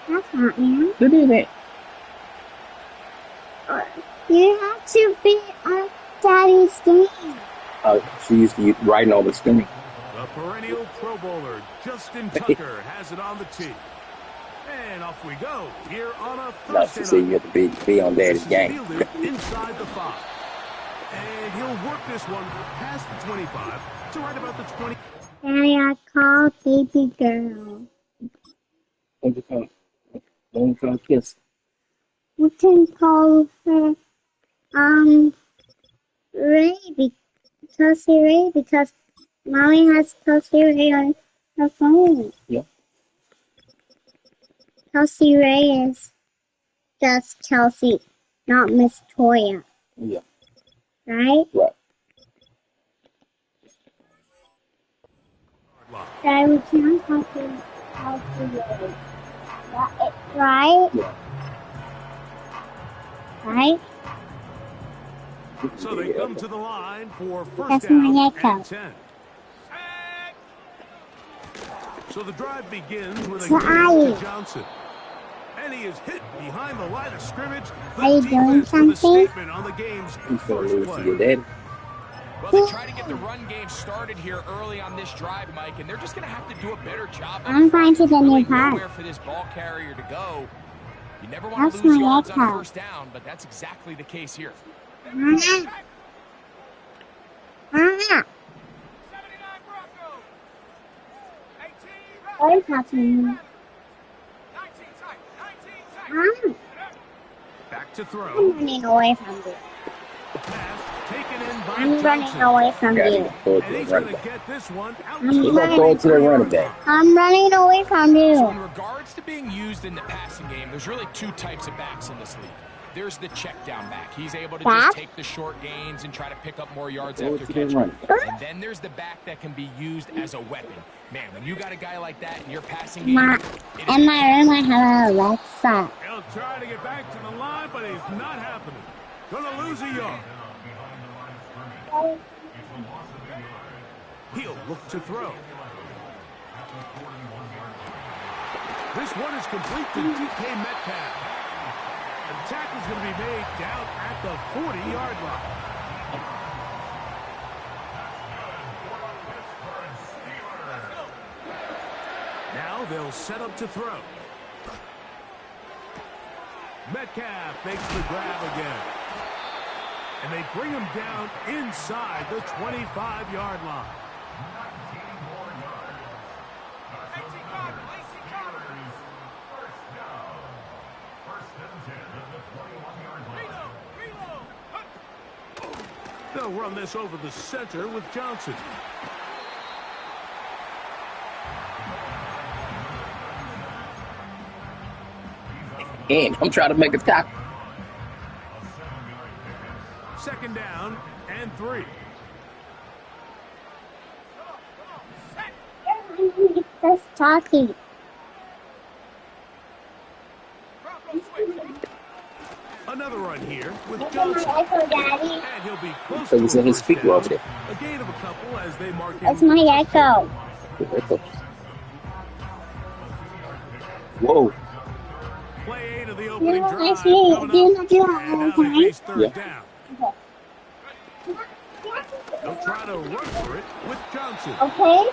That's not me. Who did it? You have to be on Daddy's game. She used to writing on the screen. The perennial Pro Bowler, Justin Tucker, has it on the tee. And off we go, here on a No, she said you have to be on Daddy's game. Inside the 5. And he'll work this one past the 25 to right about the 20. Daddy, I call baby girl. Don't call kiss. We can call her, Kelsey Ray, because Mommy has Kelsey Ray on her phone. Yeah. Kelsey Ray is just Kelsey, not Miss Toya. Yeah. Right? Right. Daddy, we can't talk to Kelsey Ray. Right? Yeah. Right? So they come to the line for first That's down my and echo. 10. So the drive begins with a Daddy. game to Johnson. And he is hit behind the line of scrimmage. The Are you doing defense with a something? statement on the game's He's gonna first lose to play. your daddy. Well, they try to get the run game started here early on this drive, Mike, and they're just going to have to do a better job. I'm going to the really new park. nowhere for this ball carrier to go. You never want That's to lose my yards on echo. first down, but that's exactly the case here. What is happening? Back to I'm throw. running away from you. Pass taken in by I'm running Johnson. away from Gotta you. get throw it And to he's the running going to back. get this one out I'm to He's the gonna throw it to the running back. I'm running away from So in you. regards to being used in the passing game, there's really two types of backs in this league. There's the check down back. He's able to Back? just take the short gains and try to pick up more yards Throw after it to the catching. running back. And then there's the back that can be used as a weapon. Man, when you got a guy like that in your passing game, My, it is in my room, I have a Alexa. He'll try to get back to the line, but he's not happening. Gonna lose a yard. He'll look to throw. This one is complete to DK Metcalf. And the tackle's going to be made down at the 40-yard line. Now they'll set up to throw. Metcalf makes the grab again. And they bring him down inside the 25-yard line. They'll run this over the center with Johnson. And I'm trying to make a tackle. Second down and 3. Just talking. Another run here with Look at my Johnson. echo, Daddy. And he'll be close So to it's a in his first speaker down. over there. A gain of a couple as they mark It's him. my echo. Whoa. Play 8 of the opening You know, drive. actually, coming do you up. know And now okay? they face third Yeah. down. They'll try to run for it with Johnson. Okay?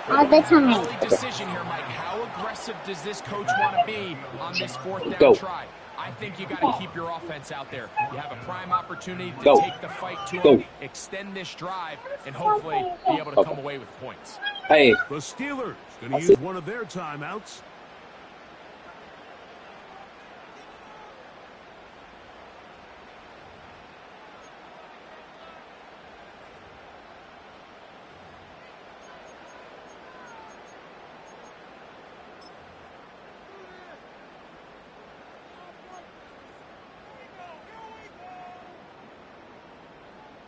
All the time. early decision here, Mike. How aggressive does this coach want to be on this fourth down Go. try? I think you got to keep your offense out there. You have a prime opportunity to Go. take the fight to Go. him, extend this drive, and hopefully be able to come away with points. Hey, The Steelers going I to see. use one of their timeouts.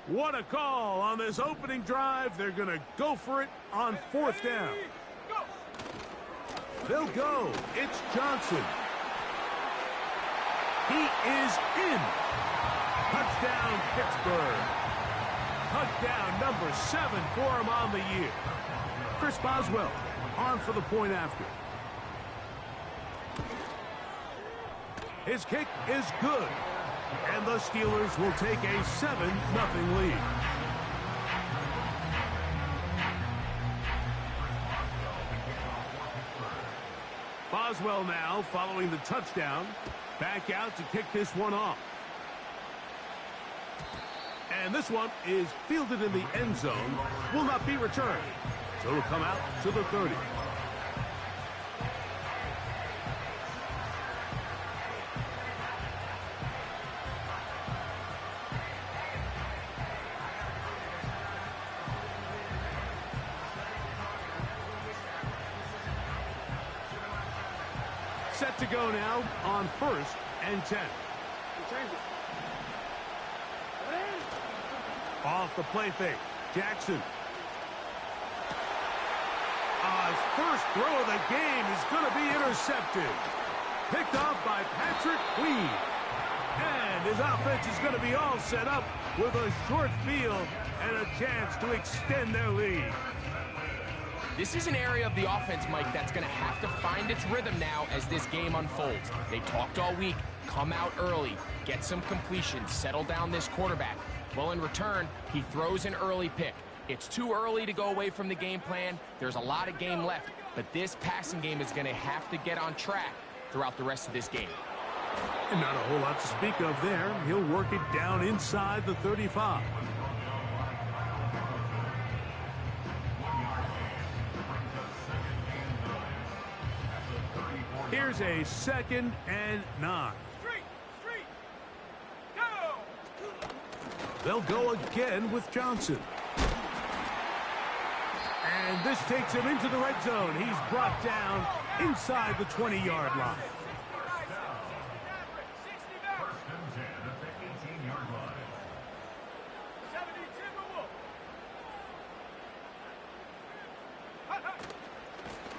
What a call on this opening drive. They're going to go for it on fourth down. They'll go. It's Johnson. He is in. Touchdown, Pittsburgh. Touchdown number 7 for him on the year. Chris Boswell on for the point after. His kick is good. And the Steelers will take a 7-0 lead. Boswell now following the touchdown. Back out to kick this one off. And this one is fielded in the end zone. Will not be returned. So it'll come out to the 30. Set to go now on 1st and 10. Off the play fake. Jackson. His first throw of the game is going to be intercepted. Picked off by Patrick Queen. And his offense is going to be all set up with a short field and a chance to extend their lead. This is an area of the offense, Mike, that's going to have to find its rhythm now as this game unfolds. They talked all week, come out early, get some completions, settle down this quarterback. Well, in return, he throws an early pick. It's too early to go away from the game plan. There's a lot of game left, but this passing game is going to have to get on track throughout the rest of this game. And not a whole lot to speak of there. He'll work it down inside the 35. Here's a 2nd and 9. They'll go again with Johnson. And this takes him into the red zone. He's brought down inside the 20-yard line.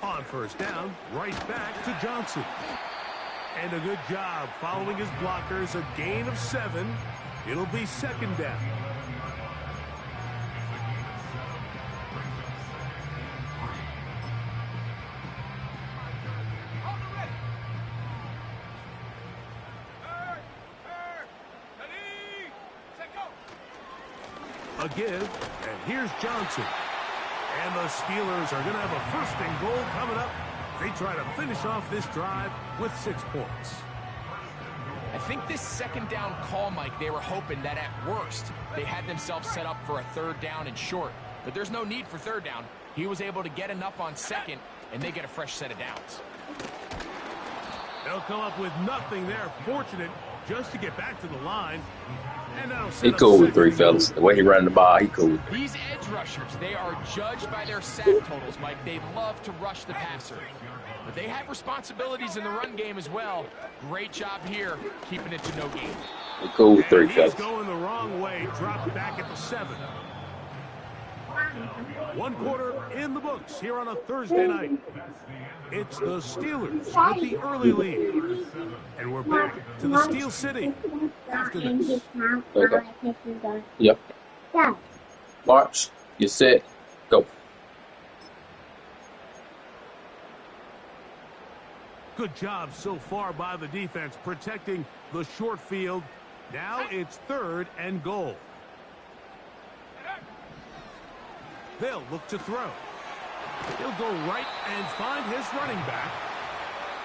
On 1st down, right back to Johnson. And a good job following his blockers. A gain of 7. It'll be 2nd down. A give, and here's Johnson. And the Steelers are going to have a 1st and goal coming up. They try to finish off this drive with 6 points. I think this 2nd down call, Mike, they were hoping that at worst they had themselves set up for a 3rd down and short. But there's no need for 3rd down. He was able to get enough on 2nd, and they get a fresh set of downs. They'll come up with nothing there. Fortunate just to get back to the line. And he cool with 3, fellas. The way he running the ball, he cool. These edge rushers, they are judged by their sack totals, Mike. They love to rush the passer. But they have responsibilities in the run game as well. Great job here, keeping it to no gain. He cool with 3, fellas. He's going the wrong way, dropped back at the 7. 1 quarter in the books here on a Thursday night. It's the Steelers with the early lead. And we're back to the Steel City after this. Okay. Yep. March. You set. Go. Good job so far by the defense protecting the short field. Now it's 3rd and goal. They'll look to throw. He'll go right and find his running back.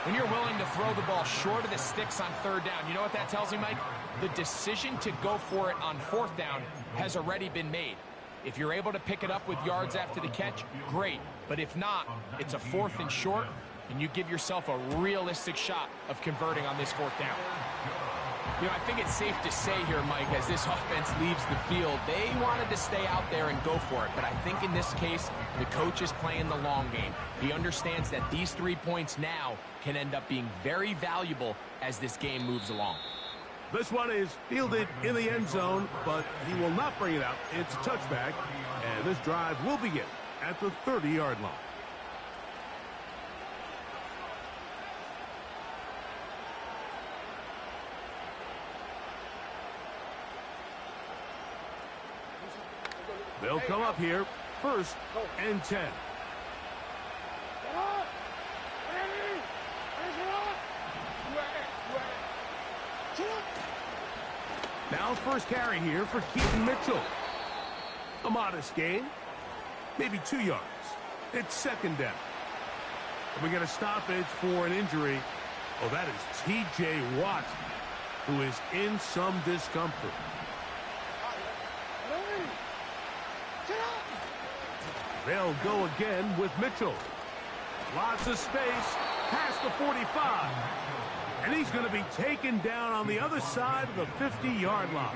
When you're willing to throw the ball short of the sticks on 3rd down, you know what that tells me, Mike? The decision to go for it on 4th down has already been made. If you're able to pick it up with yards after the catch, great. But if not, it's a 4th and short, and you give yourself a realistic shot of converting on this 4th down. You know, I think it's safe to say here, Mike, as this offense leaves the field, they wanted to stay out there and go for it. But I think in this case, the coach is playing the long game. He understands that these 3 points now can end up being very valuable as this game moves along. This one is fielded in the end zone, but he will not bring it out. It's a touchback, and this drive will begin at the 30-yard line. They'll come up here, 1st and 10. Now first carry here for Keaton Mitchell. A modest gain, maybe 2 yards. It's second down. And we get a stoppage for an injury. Oh, that is T.J. Watt, who is in some discomfort. They'll go again with Mitchell. Lots of space past the 45. And he's going to be taken down on the other side of the 50-yard line.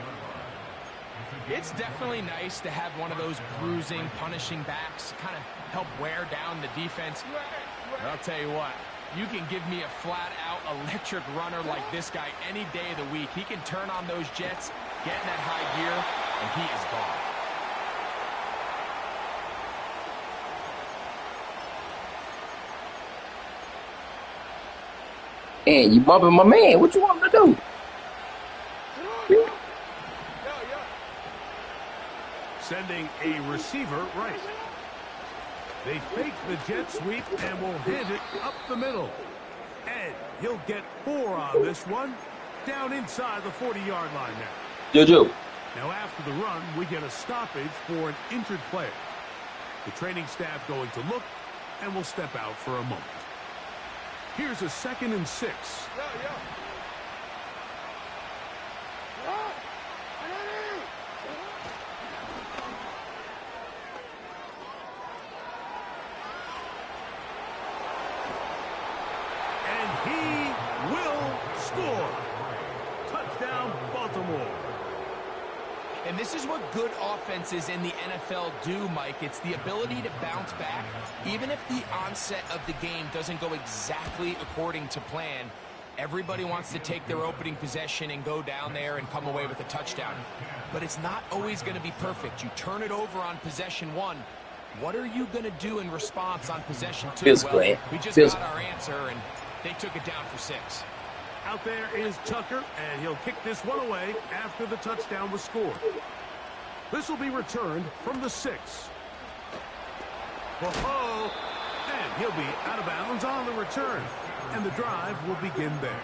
It's definitely nice to have one of those bruising, punishing backs kind of help wear down the defense. But I'll tell you what, you can give me a flat-out electric runner like this guy any day of the week. He can turn on those jets, get in that high gear, and he is gone. And you bumping my man. What you want me to do? Sending a receiver right. They fake the jet sweep and will hand it up the middle. And he'll get 4 on this one. Down inside the 40-yard line now. Jojo. Now after the run, we get a stoppage for an injured player. The training staff going to look and will step out for a moment. Here's a 2nd and 6. And he will score. Touchdown, Baltimore. And this is what good offenses in the NFL do, Mike. It's the ability to bounce back, even if the onset of the game doesn't go exactly according to plan. Everybody wants to take their opening possession and go down there and come away with a touchdown. But it's not always going to be perfect. You turn it over on possession 1. What are you going to do in response on possession 2? Well, we just got our answer, and they took it down for 6. Out there is Tucker, and he'll kick this one away after the touchdown was scored. This will be returned from the 6. Whoa, and he'll be out of bounds on the return, and the drive will begin there.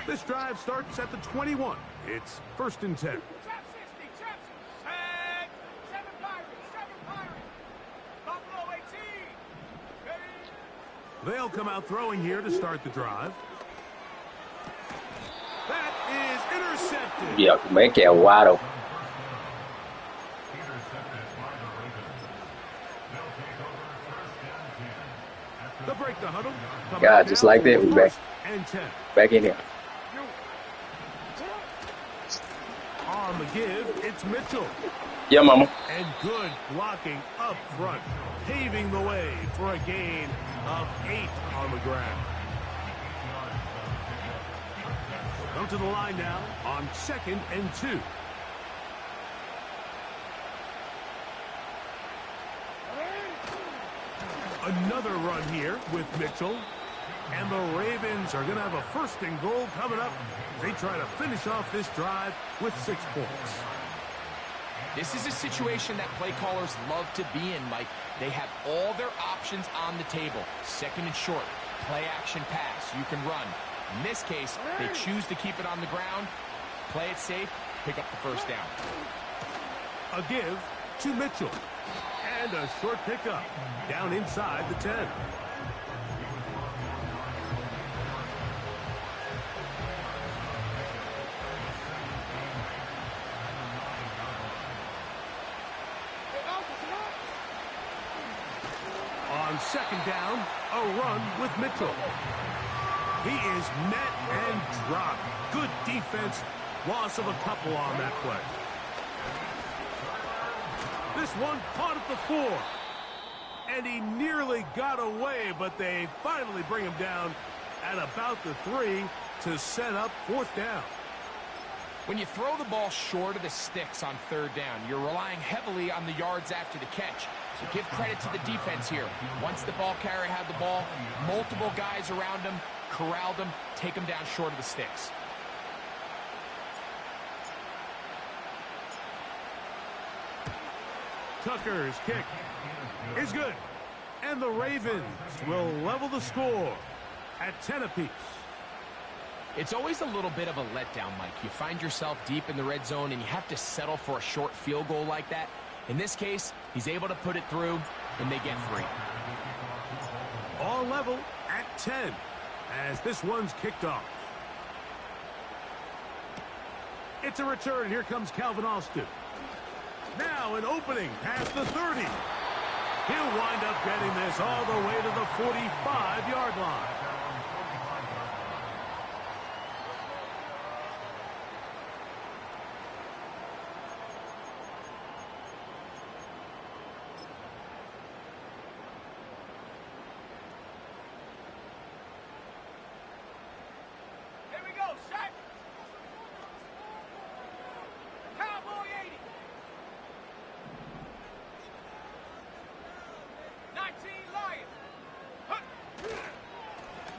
This drive starts at the 21. It's 1st and 10. They'll come out throwing here to start the drive. That is intercepted. Yeah, make it wide open. They'll break the huddle. God, just like that, we back. And 10. Back in here. On the give, it's Mitchell. Yeah, mama. And good blocking up front, paving the way for a gain of 8 on the ground. Come to the line now on 2nd and 2. Another run here with Mitchell. And the Ravens are going to have a 1st and goal coming up. They try to finish off this drive with 6 points. This is a situation that play callers love to be in, Mike. They have all their options on the table. 2nd and short, play action pass, you can run. In this case, they choose to keep it on the ground, play it safe, pick up the 1st down. A give to Mitchell. And a short pickup down inside the 10. On 2nd down, a run with Mitchell. He is met and dropped. Good defense. Loss of a couple on that play. This one caught at the 4. And he nearly got away, but they finally bring him down at about the 3 to set up 4th down. When you throw the ball short of the sticks on 3rd down, you're relying heavily on the yards after the catch. So give credit to the defense here. Once the ball carrier had the ball, multiple guys around him, corralled him, take him down short of the sticks. Tucker's kick is good. And the Ravens will level the score. at 10 apiece. It's always a little bit of a letdown, Mike. You find yourself deep in the red zone, and you have to settle for a short field goal like that. In this case, he's able to put it through, and they get 3. All level at 10 as this one's kicked off. It's a return. Here comes Calvin Austin. Now an opening past the 30. He'll wind up getting this all the way to the 45-yard line.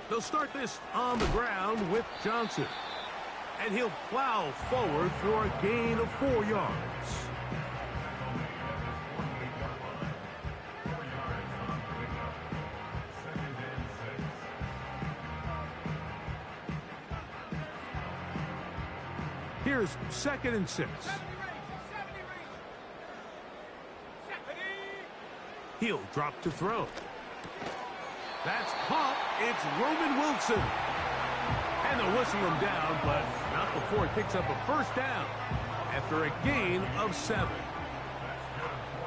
They'll start this on the ground with Johnson. And he'll plow forward for a gain of 4 yards. Here's 2nd and 6. He'll drop to throw. That's caught. It's Roman Wilson. And they'll whistle him down, but not before he picks up a first down after a gain of 7.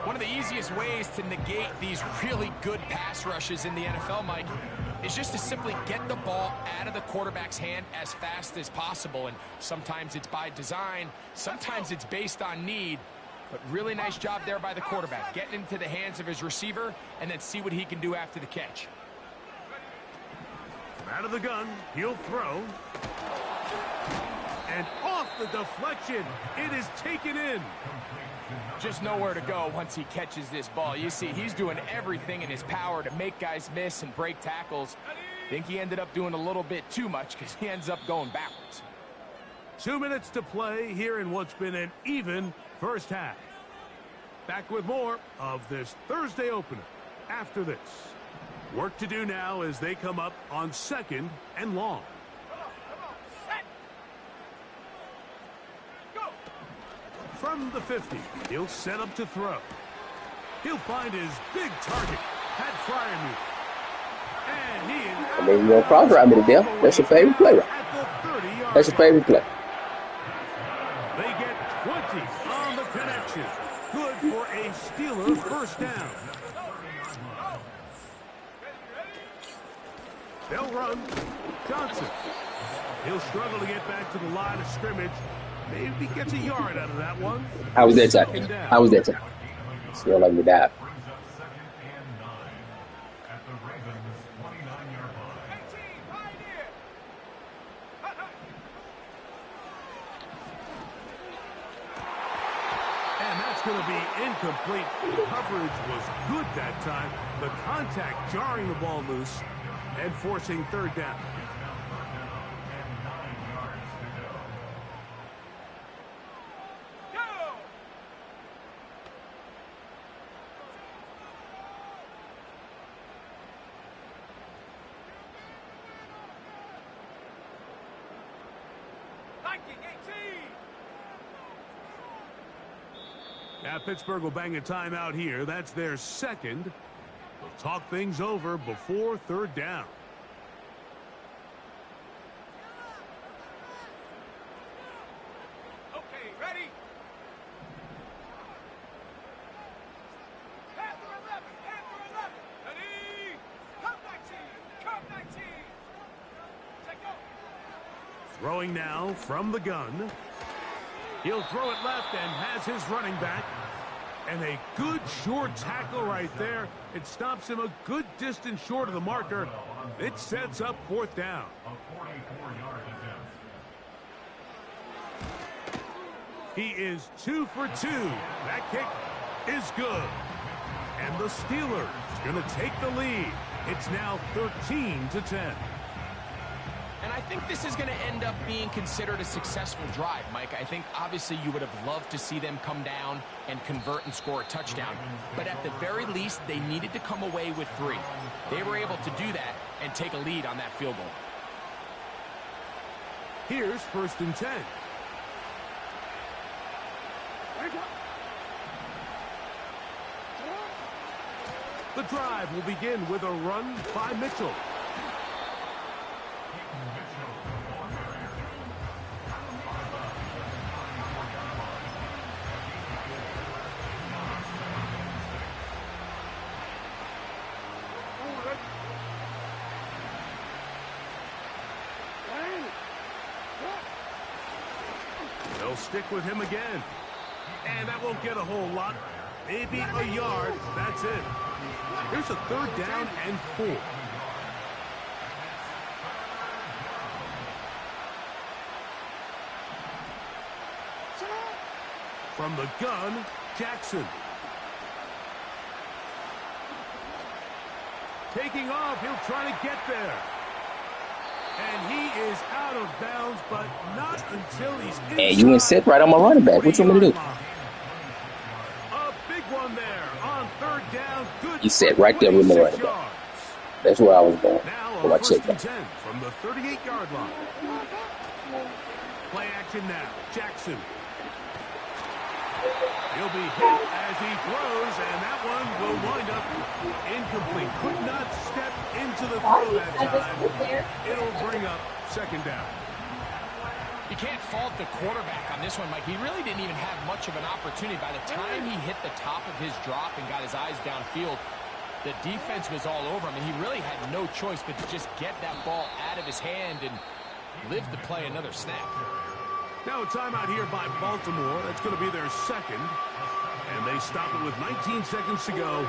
One of the easiest ways to negate these really good pass rushes in the NFL, Mike, is just to simply get the ball out of the quarterback's hand as fast as possible. And sometimes it's by design, sometimes it's based on need. But really nice job there by the quarterback, getting into the hands of his receiver and then see what he can do after the catch. Out of the gun, he'll throw. And off the deflection, it is taken in. Just nowhere to go once he catches this ball. You see, he's doing everything in his power to make guys miss and break tackles. I think he ended up doing a little bit too much because he ends up going backwards. 2 minutes to play here in what's been an even first half. Back with more of this Thursday opener after this. Work to do now as they come up on 2nd and long. From the 50, he'll set up to throw. He'll find his big target, Pat Freiermuth. And he is I mean, you're gonna cross right me to death. That's your favorite play, right? That's your favorite play. They get 20 on the connection. Good for a Steeler first down. They'll run. Johnson. He'll struggle to get back to the line of scrimmage. Maybe gets a yard out of that one. How was that time? How was that time? Still like me dive. And that's going to be incomplete. Coverage was good that time. The contact jarring the ball loose and forcing 3rd down. Now Pittsburgh will bang a timeout here. That's their 2nd. They'll talk things over before 3rd down. Okay, ready? Panther 11, Panther 11. Ready? Come 19, come 19. Take go. Throwing now from the gun. He'll throw it left and has his running back. And a good short tackle right there. It stops him a good distance short of the marker. It sets up 4th down. He is 2 for 2. That kick is good. And the Steelers going to take the lead. It's now 13-10. And I think this is going to end up being considered a successful drive, Mike. I think obviously you would have loved to see them come down and convert and score a touchdown. But at the very least, they needed to come away with 3. They were able to do that and take a lead on that field goal. Here's 1st and 10. The drive will begin with a run by Mitchell. They'll stick with him again. And that won't get a whole lot. Maybe a yard. That's it. Here's a 3rd down and 4. From the gun, Jackson. Taking off, he'll try to get there. And he is out of bounds, but not until he's inside. And you ain't sit right on my running back. What you want me to do? A big one there on 3rd down. Good. You sat right there with my running back. That's where I was going. Now So I on 1st checked and that. 10 from the 38-yard line. Play action now. Jackson. He'll be hit as he throws, and that one will wind up incomplete. Could not step into the throw that time. It'll bring up 2nd down. You can't fault the quarterback on this one, Mike. He really didn't even have much of an opportunity. By the time he hit the top of his drop and got his eyes downfield, the defense was all over him, and he really had no choice but to just get that ball out of his hand and live to play another snap. Now a timeout here by Baltimore. That's going to be their 2nd. And they stop it with 19 seconds to go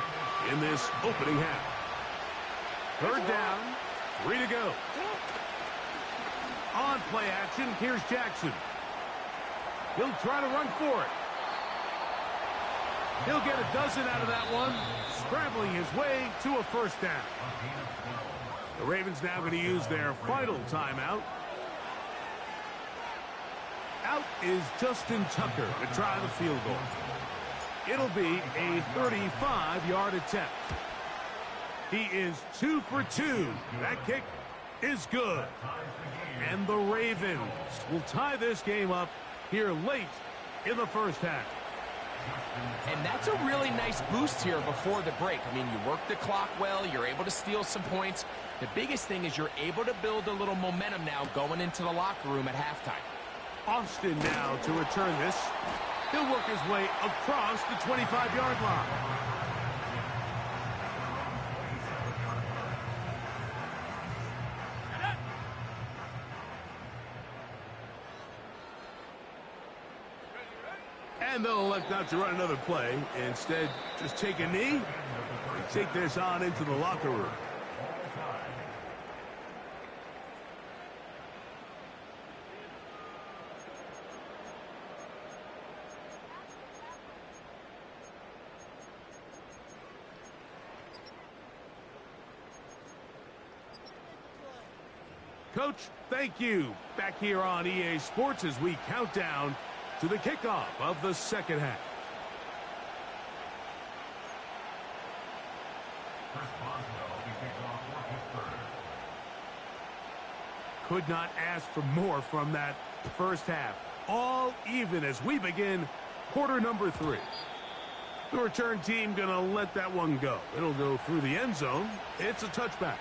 in this opening half. 3rd down, 3 to go. On play action, here's Jackson. He'll try to run for it. He'll get a dozen out of that one, scrambling his way to a 1st down. The Ravens now going to use their final timeout. Out is Justin Tucker to try the field goal. It'll be a 35-yard attempt. He is 2 for 2. That kick is good. And the Ravens will tie this game up here late in the 1st half. And that's a really nice boost here before the break. I mean, you work the clock well. You're able to steal some points. The biggest thing is you're able to build a little momentum now going into the locker room at halftime. Austin now to return this. He'll work his way across the 25-yard line. And they'll elect not to run another play. Instead, just take a knee and take this on into the locker room. Coach, thank you. Back here on EA Sports as we count down to the kickoff of the 2nd half. Could not ask for more from that 1st half. All even as we begin quarter number 3. The return team going to let that one go. It'll go through the end zone. It's a touchback.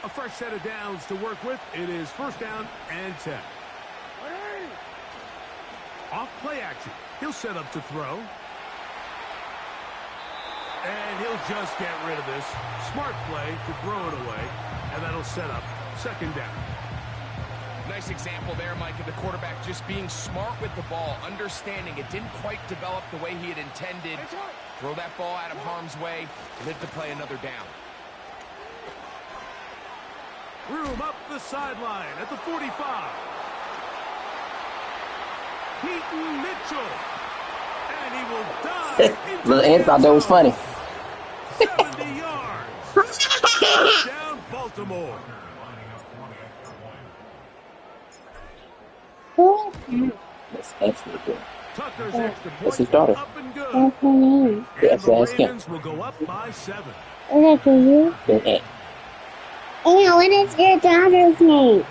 A fresh set of downs to work with. It is 1st down and 10. Off play action. He'll set up to throw. And he'll just get rid of this. Smart play to throw it away. And that'll set up 2nd down. Nice example there, Mike, of the quarterback just being smart with the ball, understanding it didn't quite develop the way he had intended. Throw that ball out of harm's way, live to play another down. Room up the sideline at the 45. Keaton Mitchell. And he will dive into Little the Ant end thought that was zone. funny. 70 yards. Touchdown, Baltimore. That's actually good. Tucker's extra That's his point daughter. up and good. What's her name? Yeah, And so the ask him. Ravens will go up by 7. Is it for you? Little Ant. Yeah, what is your daughter's name?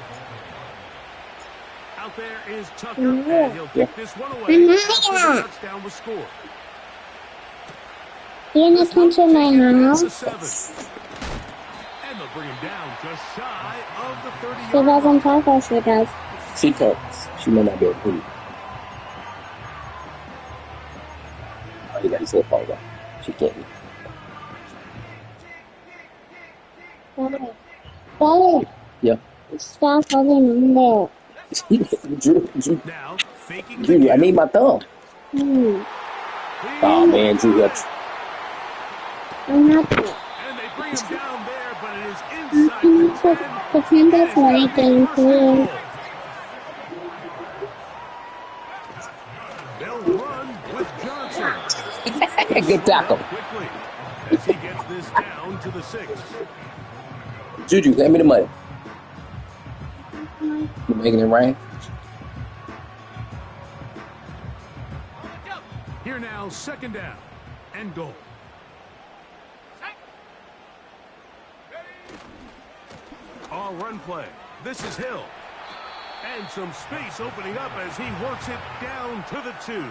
Out there is Tucker, and he'll kick this one away Mhm. after the touchdown was scored. You gonna This one come to my taken at the house? 7. And they'll bring him down just shy of the She 30-yard line. doesn't talk or she does. She talks. She may not be able to read. Oh, you got his headphones on. She can't read. Daddy, Yeah. stop holding on Drew, Now, faking the Drew, I give. need my thumb. there. Oh, man, Drew, that's... I'm not. And they bring him down there, but it is You inside can the 10. pretend And it's it's gonna my be game, first and please. goal. They'll run with Johnson. Good tackle. Quickly as he gets this down to the 6. Juju, hand me the money. You making it rain? Here now, 2nd down and goal. On run play. This is Hill. And some space opening up as he works it down to the 2.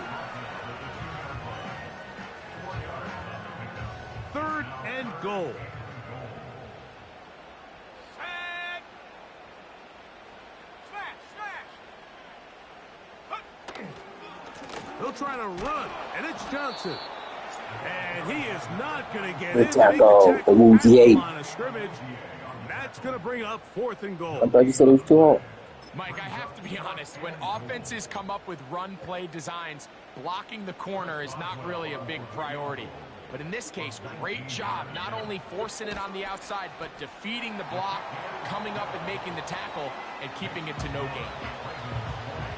3rd and goal. He'll try to run, and it's Johnson. And he is not going to get Good in. tackle. Make the Ooh, tackle at the G8. line of scrimmage. That's going to bring up 4th and I goal. thought you said it was too hard. Mike, I have to be honest. When offenses come up with run play designs, blocking the corner is not really a big priority. But in this case, great job not only forcing it on the outside, but defeating the block, coming up and making the tackle, and keeping it to no gain.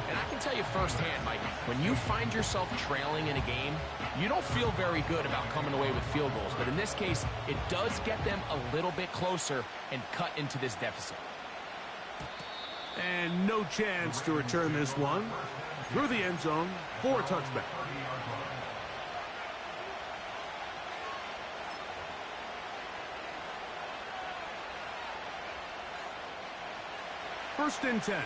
And I can tell you firsthand, Mike, when you find yourself trailing in a game, you don't feel very good about coming away with field goals. But in this case, it does get them a little bit closer and cut into this deficit. And no chance to return this one. Through the end zone for a touchback. First and 10.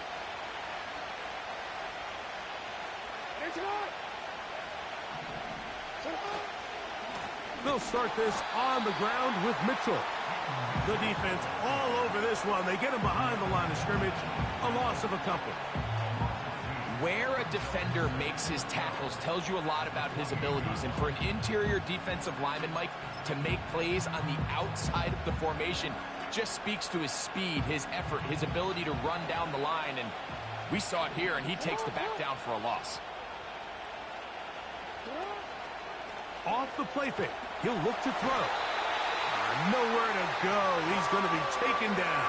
They'll start this on the ground with Mitchell. The defense all over this one. They get him behind the line of scrimmage. A loss of a couple. Where a defender makes his tackles tells you a lot about his abilities. And for an interior defensive lineman, Mike, to make plays on the outside of the formation just speaks to his speed, his effort, his ability to run down the line. And we saw it here, and he takes the back down for a loss. Off the play fake. He'll look to throw. Nowhere to go. He's going to be taken down.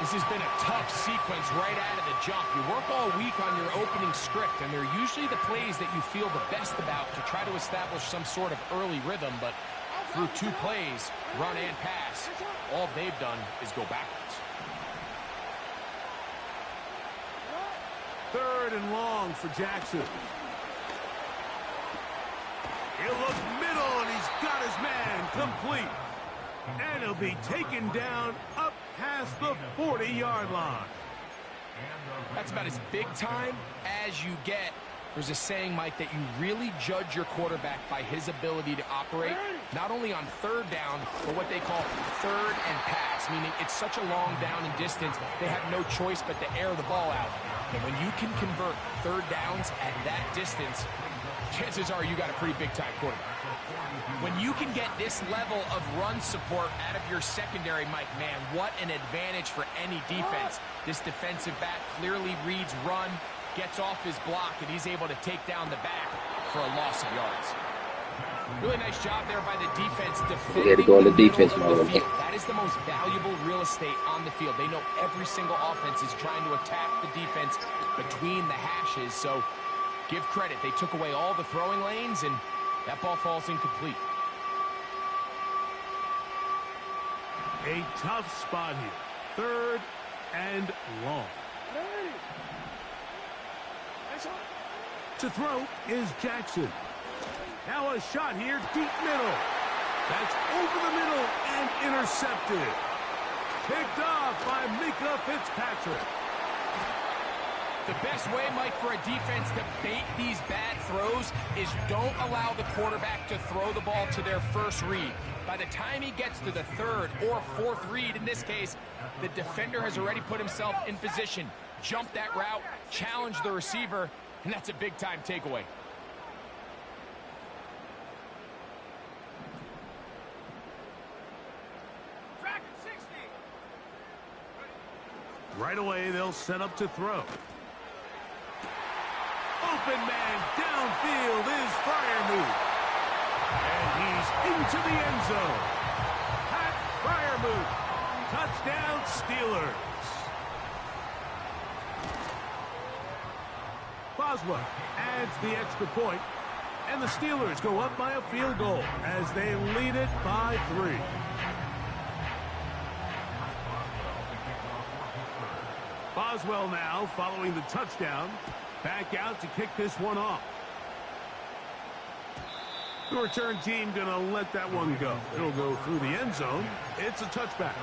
This has been a tough sequence right out of the jump. You work all week on your opening script, and they're usually the plays that you feel the best about to try to establish some sort of early rhythm. But through 2 plays, run and pass, all they've done is go backwards. 3rd and long for Jackson. He'll look middle, and he's got his man complete. And he'll be taken down up past the 40-yard line. That's about as big time as you get. There's a saying, Mike, that you really judge your quarterback by his ability to operate, not only on 3rd down, but what they call 3rd and pass, meaning it's such a long down and distance, they have no choice but to air the ball out. And when you can convert 3rd downs at that distance, chances are you got a pretty big-time quarterback. When you can get this level of run support out of your secondary, Mike, man, what an advantage for any defense. This defensive back clearly reads run, gets off his block, and he's able to take down the back for a loss of yards. Really nice job there by the defense defending We had to go in the middle defense of mode. the field. That is the most valuable real estate on the field. They know every single offense is trying to attack the defense between the hashes, so Give credit. They took away all the throwing lanes, and that ball falls incomplete. A tough spot here. 3rd and long. To throw is Jackson. Now a shot here, deep middle. That's over the middle and intercepted. Picked off by Minkah Fitzpatrick. The best way, Mike, for a defense to bait these bad throws is don't allow the quarterback to throw the ball to their first read. By the time he gets to the 3rd or 4th read, in this case, the defender has already put himself in position. Jump that route, challenge the receiver, and that's a big-time takeaway. Right away, they'll set up to throw. Open man downfield is Freiermuth. And he's into the end zone. Pat Freiermuth. Touchdown, Steelers. Boswell adds the extra point, and the Steelers go up by a field goal as they lead it by 3. Boswell now following the touchdown. Back out to kick this one off. The return team going to let that one go. It'll go through the end zone. It's a touchback.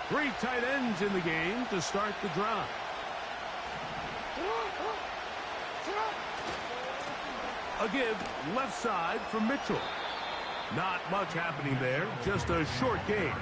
Three tight ends in the game to start the drive. A give left side for Mitchell. Not much happening there, just a short gain.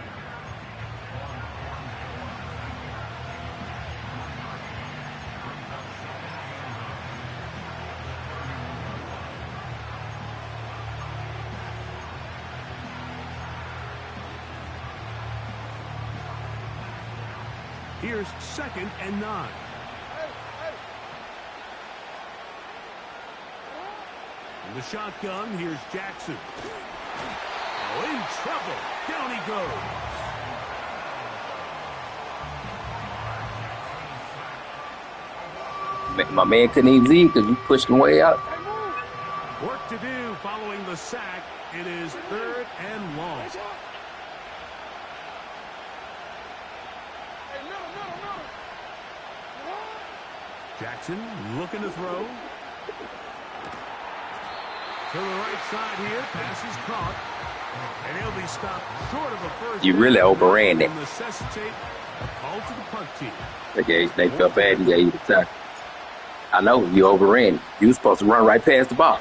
Here's 2nd and 9. In the shotgun, here's Jackson. Oh, in trouble. Down he goes. My man couldn't even leave because you pushed him way out. Work to do following the sack. It is 3rd and long. Jackson looking to throw. To the right side here. Pass is caught. And he'll be stopped short of a first. You really overran it. Necessitate a call to the punt team. They felt bad. You gave you the tackle. I know you overran. You were supposed to run right past the ball.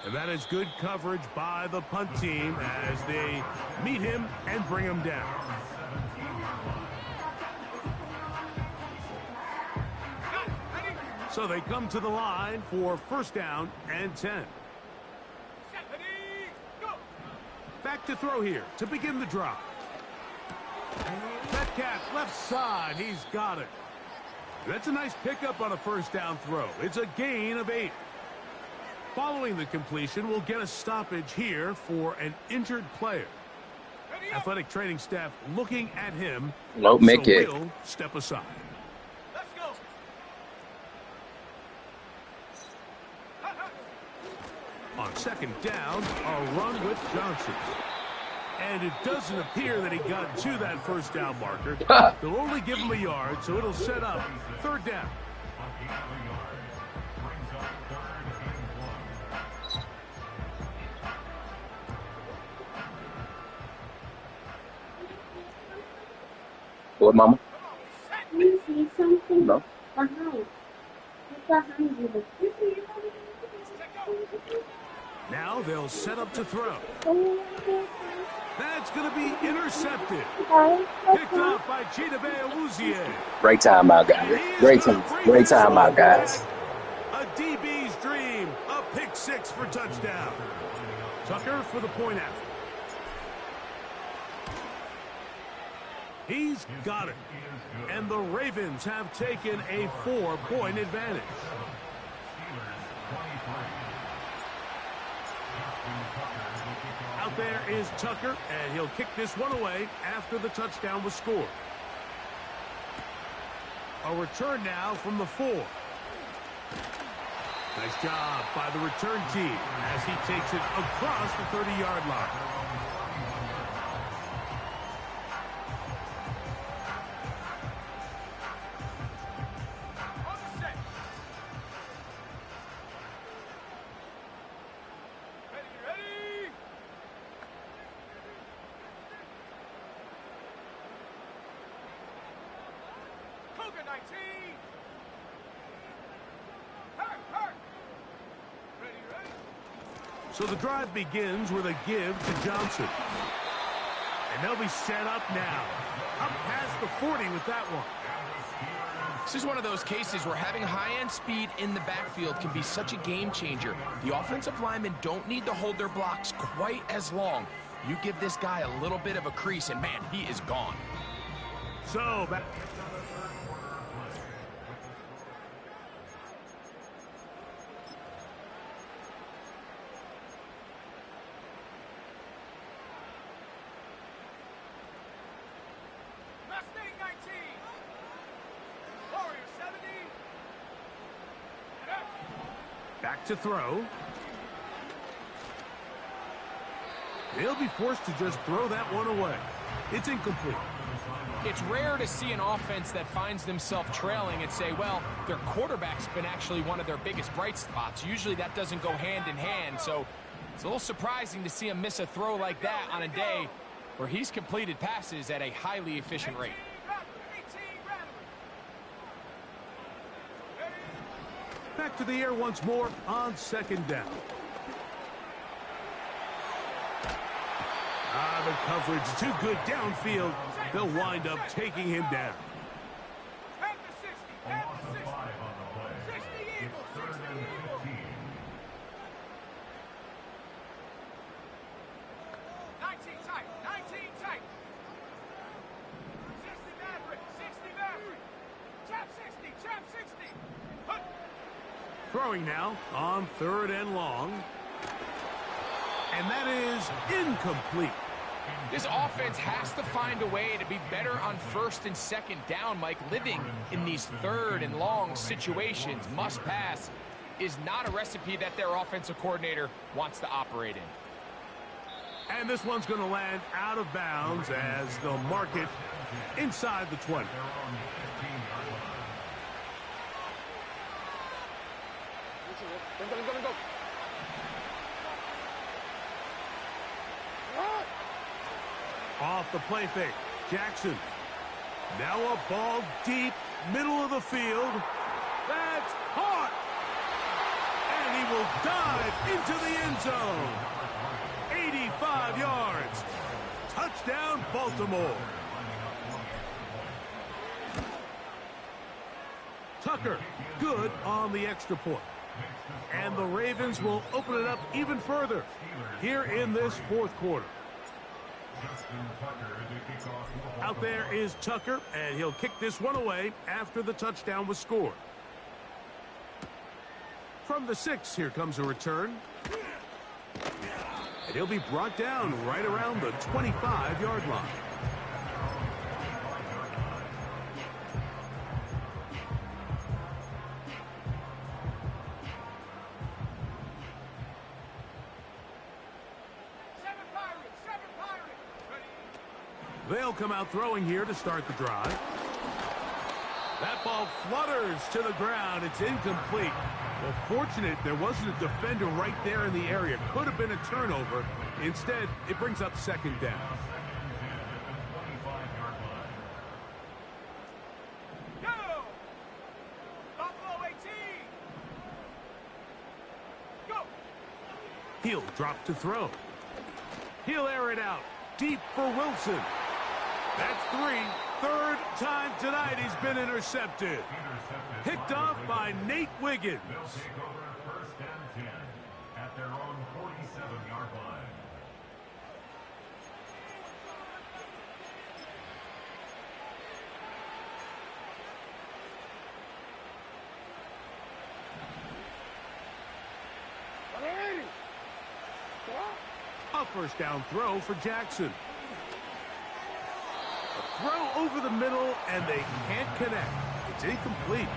And that is good coverage by the punt team as they meet him and bring him down. So they come to the line for 1st down and 10. Back to throw here to begin the drive. Metcalf left side. He's got it. That's a nice pickup on a 1st down throw. It's a gain of 8. Following the completion, we'll get a stoppage here for an injured player. Athletic training staff looking at him. Nope, make it. We'll step aside. Let's go. On 2nd down, a run with Johnson. And it doesn't appear that he got to that 1st down marker. They'll only give him a yard, so it'll set up 3rd down. What, Mama? You see something No. behind. It's behind you. Now they'll set up to throw. That's going to be intercepted. Picked off by Chidobe Awuzie. Great timeout, guys. Great timeout, guys. A DB's dream. A pick 6 for touchdown. Tucker for the point after. He's got it. And the Ravens have taken a 4-point advantage. Out there is Tucker, and he'll kick this one away after the touchdown was scored. A return now from the 4. Nice job by the return team as he takes it across the 30-yard line. On the set. Ready. Cougar 19. Hurt. Ready. So the drive begins with a give to Johnson. And they'll be set up now. Up past the 40 with that one. This is one of those cases where having high-end speed in the backfield can be such a game changer. The offensive linemen don't need to hold their blocks quite as long. You give this guy a little bit of a crease, and man, he is gone. So back. Mustang 19. Warrior 70. And up. Back to throw. They'll be forced to just throw that one away. It's incomplete. It's rare to see an offense that finds themselves trailing and say, well, their quarterback's been actually one of their biggest bright spots. Usually that doesn't go hand in hand, so it's a little surprising to see him miss a throw like that on a day where he's completed passes at a highly efficient rate. 18 Rattler. Ready. Back to the air once more on second down. The coverage too good downfield. They'll wind up taking him down. 10 to 60. 10 to 60. 60 Eagles. 60 Eagles. 19 tight. 19 tight. 60 Maverick. 60 Maverick. Trap 60. Trap 60. Hunt. Throwing now on third and long. And that is incomplete. This offense has to find a way to be better on first and second down, Mike. Living in these third and long situations, must pass, is not a recipe that their offensive coordinator wants to operate in. And this one's going to land out of bounds as they'll mark it inside the 20. Off the play fake, Jackson. Now a ball deep, middle of the field. That's caught! And he will dive into the end zone. 85 yards. Touchdown, Baltimore. Tucker, good on the extra point. And the Ravens will open it up even further here in this fourth quarter. Out there is Tucker, and he'll kick this one away after the touchdown was scored. From the 6, here comes a return. And he'll be brought down right around the 25-yard line. They'll come out throwing here to start the drive. That ball flutters to the ground. It's incomplete. Well, fortunate there wasn't a defender right there in the area. Could have been a turnover. Instead, it brings up second down. Go! Buffalo 18. Go! He'll drop to throw. He'll air it out. Deep for Wilson. That's 3. Third time tonight he's been intercepted. Picked off by Nate Wiggins. They'll take over at first and 10 at their own 47-yard line. A A first down throw for Jackson. A throw over the middle, and they can't connect. It's incomplete.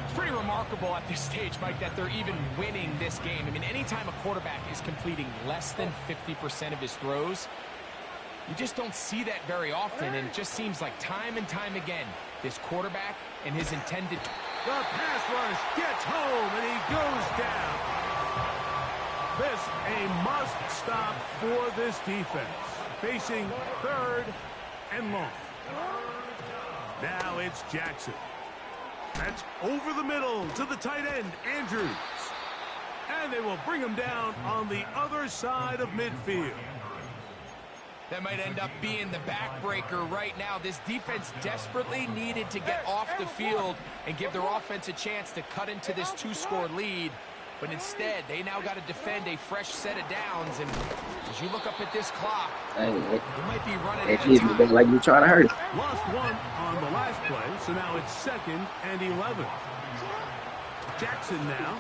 It's pretty remarkable at this stage, Mike, that they're even winning this game. I mean, anytime a quarterback is completing less than 50% of his throws, you just don't see that very often, and it just seems like time and time again, this quarterback and his intended... The pass rush gets home, and he goes down. This a must-stop for this defense. Facing third and long. Now it's Jackson. That's over the middle to the tight end, Andrews. And they will bring him down on the other side of midfield. That might end up being the backbreaker right now. This defense desperately needed to get off the field and give their offense a chance to cut into this 2-score lead. But instead, they now got to defend a fresh set of downs. And as you look up at this clock, Dang, it might be running out of time. like you're trying to hurt it. Lost one on the last play, so now it's 2nd and 11. Jackson now.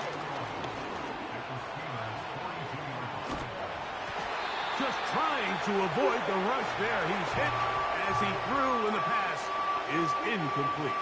Just trying to avoid the rush there. He's hit as he threw, and the pass is incomplete.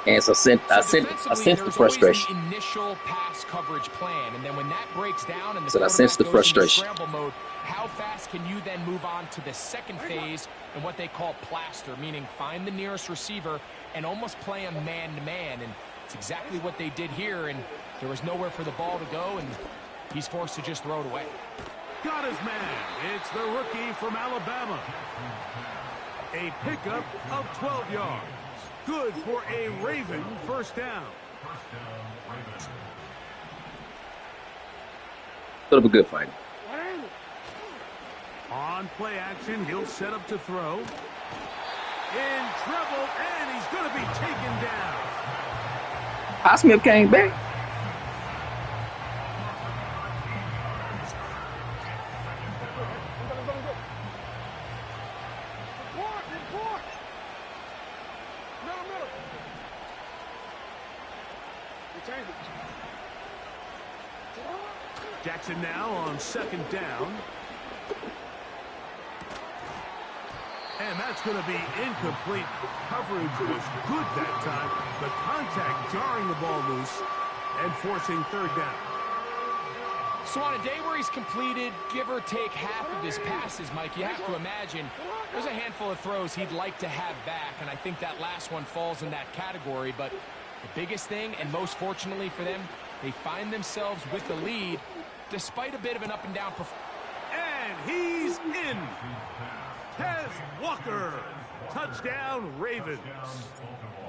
And so I sense the frustration. The initial pass coverage plan, and then when that breaks down and the So I sense the quarterback goes into frustration. scramble mode, how fast can you then move on to the second phase and what they call plaster, meaning find the nearest receiver and almost play him man-to-man, and it's exactly what they did here, and there was nowhere for the ball to go, and he's forced to just throw it away. Got his man. It's the rookie from Alabama. A pickup of 12 yards. Good for a Raven first down. Sort of a good fight. On play action, he'll set up to throw. In trouble, and he's going to be taken down. Highsmith came back. Jackson now on 2nd down. And that's going to be incomplete. Coverage was good that time. The contact jarring the ball loose and forcing 3rd down. So on a day where he's completed, give or take half of his passes, Mike, you have to imagine there's a handful of throws he'd like to have back, and I think that last one falls in that category. But the biggest thing, and most fortunately for them, they find themselves with the lead despite a bit of an up-and-down performance. And he's in. Tez Walker. Touchdown, Ravens.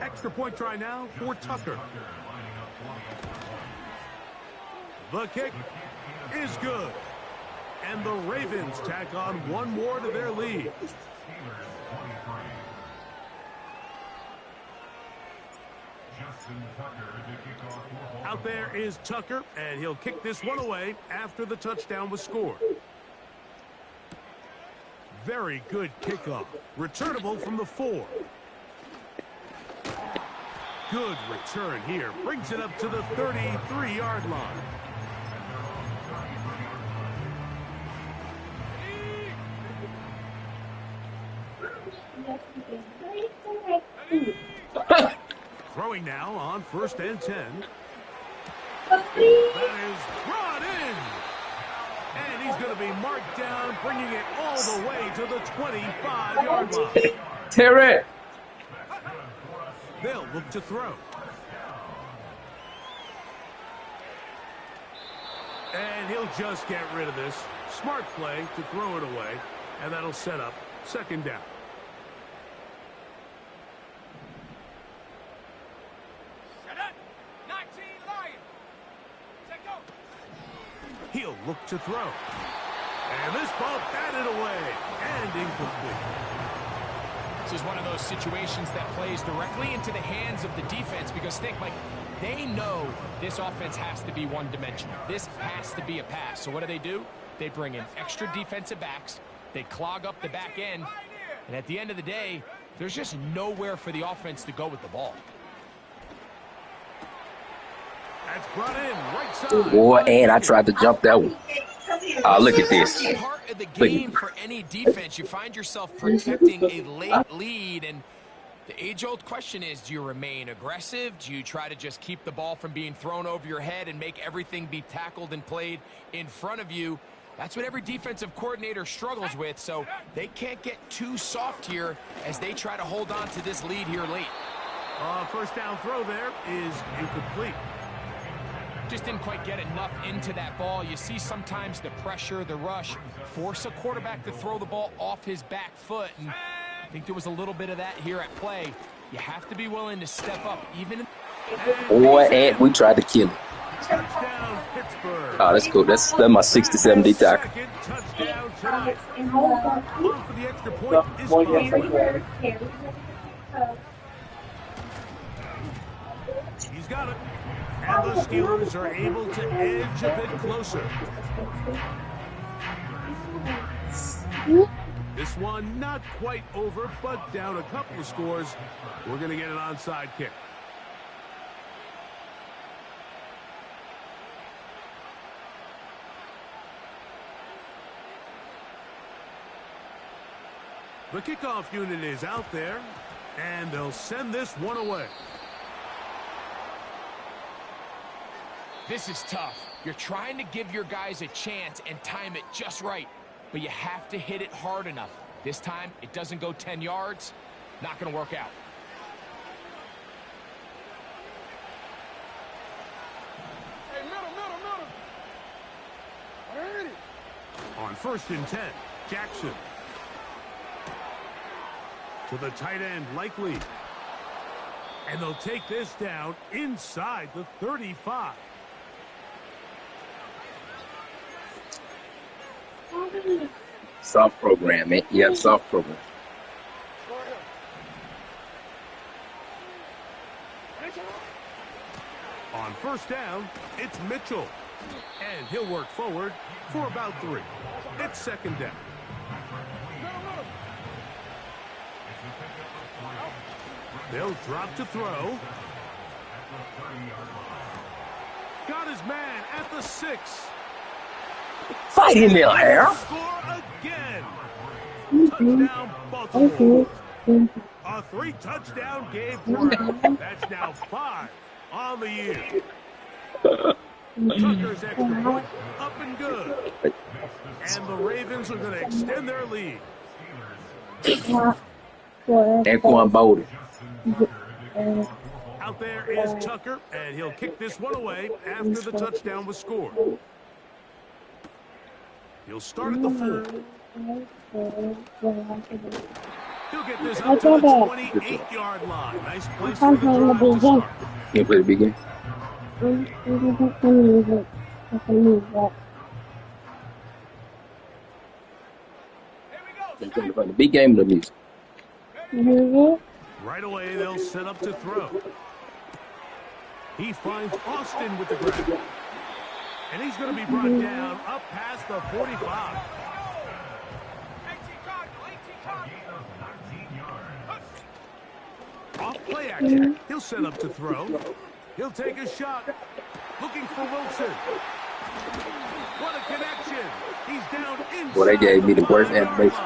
Extra point try now for Tucker. The kick is good. And the Ravens tack on one more to their lead. Out there is Tucker, and he'll kick this one away after the touchdown was scored. Very good kickoff. Returnable from the 4. Good return here. Brings it up to the 33-yard line. Throwing now on 1st and 10. That is brought in. And he's going to be marked down, bringing it all the way to the 25-yard line. Terry. They'll look to throw. And he'll just get rid of this. Smart play to throw it away. And that'll set up 2nd down. He'll look to throw. And this ball batted away and incomplete. This is one of those situations that plays directly into the hands of the defense because think, Mike, they know this offense has to be one-dimensional. This has to be a pass. So what do? They bring in extra defensive backs. They clog up the back end. And at the end of the day, there's just nowhere for the offense to go with the ball. That's brought in right side. Boy, and I tried to jump that one. Oh, look at this. It's part of the Look game at for any defense. You find yourself protecting a late lead, and the age-old question is, do you remain aggressive? Do you try to just keep the ball from being thrown over your head and make everything be tackled and played in front of you? That's what every defensive coordinator struggles with, so they can't get too soft here as they try to hold on to this lead here late. First down throw there is incomplete. Just didn't quite get enough into that ball. You see sometimes the pressure, the rush, force a quarterback to throw the ball off his back foot, and I think there was a little bit of that here at play. You have to be willing to step up, even in... Boy, and we tried to kill him. Touchdown, Pittsburgh. Oh, that's cool. That's my 60-70 tackle. Second touchdown tonight. Going for the extra point is Buffalo. He's got it. And the Steelers are able to edge a bit closer. This one not quite over, but down a couple of scores. We're going to get an onside kick. The kickoff unit is out there, and they'll send this one away. This is tough. You're trying to give your guys a chance and time it just right, but you have to hit it hard enough. This time, it doesn't go 10 yards. Not going to work out. Hey, middle. Alrighty. On 1st and 10, Jackson. To the tight end, Likely. And they'll take this down inside the 35. Soft program, man. Yeah, soft program. On 1st down, it's Mitchell. And he'll work forward for about 3. It's 2nd down. They'll drop to throw. Got his man at the 6. Fight him, little hair. Score again. Touchdown, Baltimore. A 3-touchdown game for him. That's now 5 on the year. Tucker's extra point up and good. And the Ravens are going to extend their lead. Anquan Bolden. Out there is Tucker, and he'll kick this one away after the touchdown was scored. He'll start at the 4. He'll get this up to the 28-yard line. Nice place for the drive to start. You play the big game? The big game of the music. Right away, they'll set up to throw. He finds Austin with the grab. And he's going to be brought down up past the 45. Off play action. He'll set up to throw. He'll take a shot. Looking for Wilson. What a connection. He's down inside. Well, they gave me the worst animation.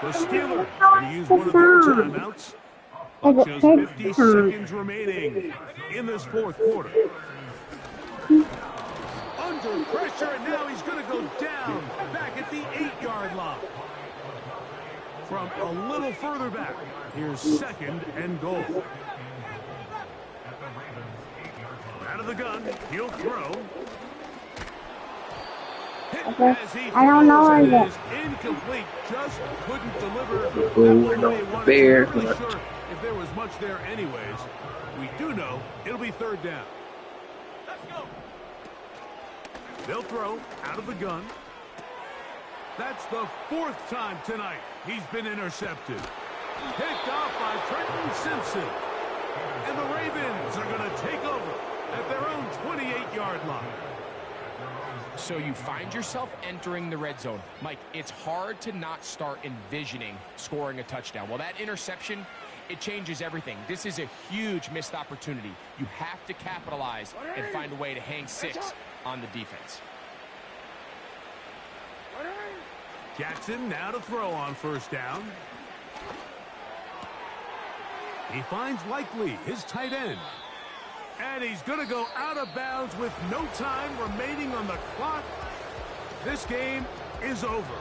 The Steelers going to use one of their timeouts. Just 50 seconds remaining in this 4th quarter. Under pressure, and now he's going to go down back at the 8-yard line. From a little further back, here's 2nd and goal. Out of the gun, he'll throw. I don't know it where is incomplete. Just couldn't deliver. Bear. Not really sure if there was much there anyways. We do know it'll be 3rd down. Let's go. They'll throw out of the gun. That's the 4th time tonight he's been intercepted. Picked off by Trenton Simpson. And the Ravens are going to take over at their own 28-yard line. So you find yourself entering the red zone. Mike, it's hard to not start envisioning scoring a touchdown. Well, that interception, it changes everything. This is a huge missed opportunity. You have to capitalize and find a way to hang 6 on the defense. Jackson now to throw on first down. He finds Likely, his tight end. And he's going to go out of bounds with no time remaining on the clock. This game is over.